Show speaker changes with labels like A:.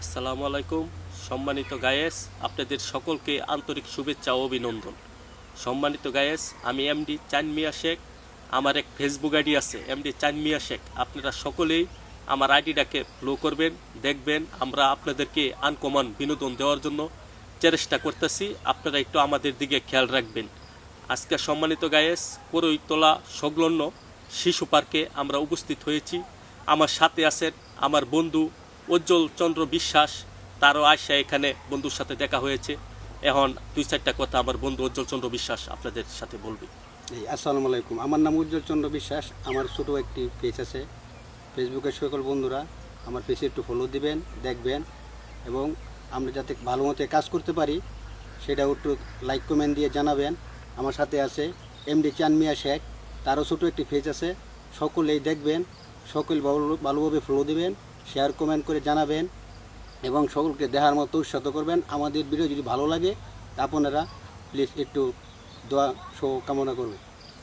A: আসসালামু আলাইকুম সম্মানিত গায়েস, আপনাদের সকলকে আন্তরিক শুভেচ্ছা ও অভিনন্দন। সম্মানিত গায়েস, আমি এমডি চান মিয়া শেখ। আমার এক ফেসবুক আইডি আছে এমডি চান মিয়া শেখ। আপনারা সকলেই আমার আইডিটাকে ফলো করবেন, দেখবেন। আমরা আপনাদেরকে আনকমন বিনোদন দেওয়ার জন্য চেষ্টা করতেছি, আপনারা একটু আমাদের দিকে খেয়াল রাখবেন। আজকে সম্মানিত গায়েস, করইতলা সংলগ্ন শিশু পার্কে আমরা উপস্থিত হয়েছি। আমার সাথে আছেন আমার বন্ধু উজ্জ্বল চন্দ্র বিশ্বাস। তারও আশা এখানে বন্ধুর সাথে দেখা হয়েছে। এখন দুই চারটা কথা আমার বন্ধু উজ্জ্বল চন্দ্র বিশ্বাস আপনাদের সাথে বলবে।
B: আসসালামু আলাইকুম, আমার নাম উজ্জ্বল চন্দ্র বিশ্বাস। আমার ছোটো একটি পেজ আছে ফেসবুকের সকল বন্ধুরা আমার পেজে একটু ফলো দিবেন, দেখবেন এবং আমরা যাতে ভালো মতো কাজ করতে পারি সেটাও একটু লাইক কমেন্ট দিয়ে জানাবেন। আমার সাথে আছে এমডি চান মিয়া শেখ, তারও ছোটো একটি পেজ আছে। সকলেই দেখবেন, সকল ভালোভাবে ফলো দিবেন, শেয়ার কমেন্ট করে জানাবেন এবং সকলকে দেখার মতো উৎসাহ করবেন। আমাদের ভিডিও যদি ভালো লাগে তা আপনারা প্লিজ একটু দোয়া কামনা করবেন।